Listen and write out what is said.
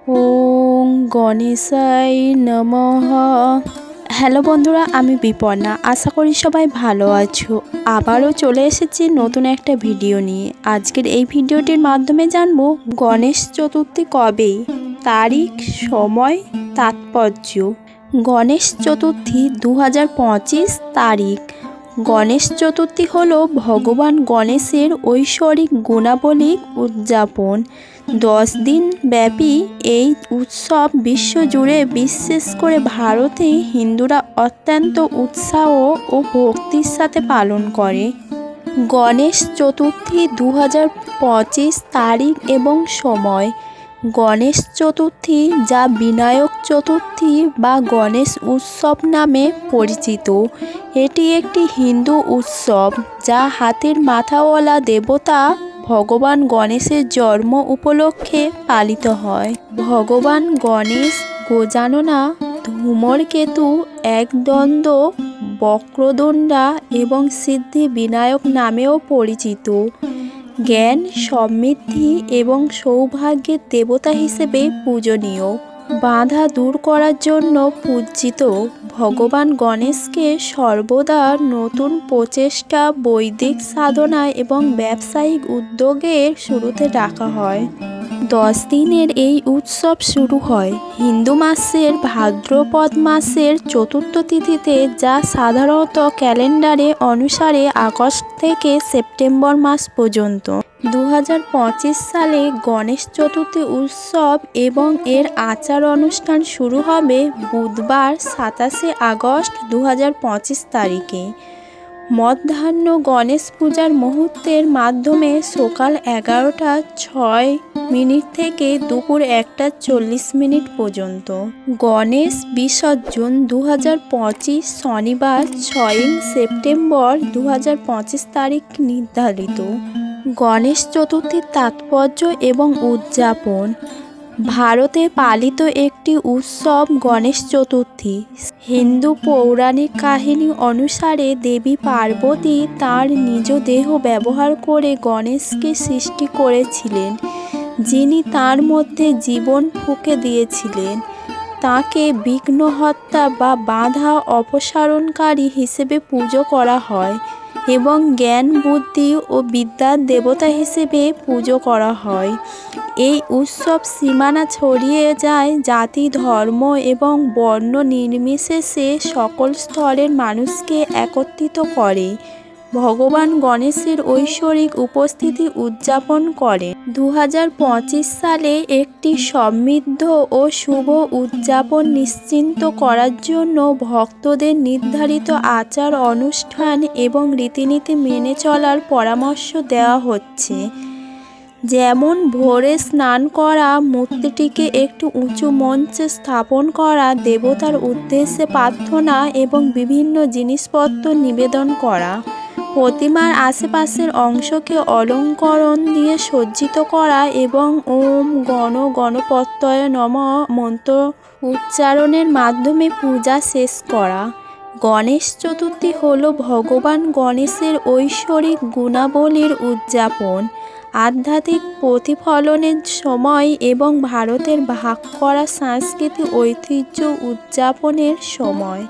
ওং গণেশায় নমঃ। হ্যালো বন্ধুরা, আমি বিপর্ণা। আশা করি সবাই ভালো আছো। আবারও চলে এসেছি নতুন একটা ভিডিও নিয়ে। আজকের এই ভিডিওটির মাধ্যমে জানবো গণেশ চতুর্থী কবে, তারিখ, সময়, তাৎপর্য। গণেশ চতুর্থী 2025 তারিখ। গণেশ চতুর্থী হল ভগবান গণেশের ঐশ্বরিক গুণাবলীর উদযাপন। 10 দিন ব্যাপী এই উৎসব বিশ্বজুড়ে, বিশেষ করে ভারতে হিন্দুরা অত্যন্ত উৎসাহ ও ভক্তির সাথে পালন করে। গণেশ চতুর্থী 2025 তারিখ এবং সময়। গণেশ চতুর্থী, যা বিনায়ক চতুর্থী বা গণেশ উৎসব নামে পরিচিত, এটি একটি হিন্দু উৎসব যা হাতির মাথাওয়ালা দেবতা ভগবান গণেশের জন্ম উপলক্ষে পালিত হয়। ভগবান গণেশ গজাননা, ধূমকেতু, একদণ্ড, বক্রতুণ্ডা এবং সিদ্ধি বিনায়ক নামেও পরিচিত। জ্ঞান, সমৃদ্ধি এবং সৌভাগ্যের দেবতা হিসেবে পূজনীয়। বাধা দূর করার জন্য পূজিত ভগবান গণেশকে সর্বদা নতুন প্রচেষ্টা, বৈদিক সাধনা এবং ব্যবসায়িক উদ্যোগের শুরুতে রাখা হয়। 10 দিনের এই উৎসব শুরু হয় হিন্দু মাসের ভাদ্রপদ মাসের চতুর্থ তিথিতে, যা সাধারণত ক্যালেন্ডারে অনুসারে আগস্ট থেকে সেপ্টেম্বর মাস পর্যন্ত। 2025 সালে গণেশ চতুর্থী উৎসব এবং এর আচার অনুষ্ঠান শুরু হবে বুধবার 27 আগস্ট 2025 তারিখে। মধ্যাহ্ন গণেশ পূজার মুহূর্তের মাধ্যমে সকাল 11:06 থেকে দুপুর 1:40 পর্যন্ত। গণেশ বিসর্জন 2025 শনিবার 6 সেপ্টেম্বর 2025 তারিখ নির্ধারিত। গণেশ চতুর্থীর তাৎপর্য এবং উদযাপন। ভারতে পালিত একটি উৎসব গণেশ চতুর্থী। হিন্দু পৌরাণিক কাহিনী অনুসারে দেবী পার্বতী তাঁর নিজ দেহ ব্যবহার করে গণেশকে সৃষ্টি করেছিলেন, যিনি তাঁর মধ্যে জীবন ফুঁকে দিয়েছিলেন। তাঁকে বিঘ্নহর্তা বা বাধা অপসারণকারী হিসেবে পুজো করা হয় এবং জ্ঞান, বুদ্ধি ও বিদ্যার দেবতা হিসেবে পুজো করা হয়। এই উৎসব সীমানা ছড়িয়ে যায়, জাতি, ধর্ম এবং বর্ণ নির্বিশেষে সকল স্তরের মানুষকে একত্রিত করে ভগবান গণেশের ঐশ্বরিক উপস্থিতি উদযাপন করে। 2025 সালে একটি সমৃদ্ধ ও শুভ উদযাপন নিশ্চিত করার জন্য ভক্তদের নির্ধারিত আচার অনুষ্ঠান এবং রীতিনীতি মেনে চলার পরামর্শ দেওয়া হচ্ছে, যেমন ভোরে স্নান করা, মূর্তিটিকে একটু উঁচু মঞ্চে স্থাপন করা, দেবতার উদ্দেশ্যে প্রার্থনা এবং বিভিন্ন জিনিসপত্র নিবেদন করা, প্রতিমার আশেপাশের অংশকে অলঙ্করণ দিয়ে সজ্জিত করা এবং ওম গণপতয়ে নমঃ মন্ত্র উচ্চারণের মাধ্যমে পূজা শেষ করা। গণেশ চতুর্থী হল ভগবান গণেশের ঐশ্বরিক গুণাবলীর উদযাপন, আধ্যাত্মিক প্রতিফলনের সময় এবং ভারতের ভাগ করা সাংস্কৃতিক ঐতিহ্য উদযাপনের সময়।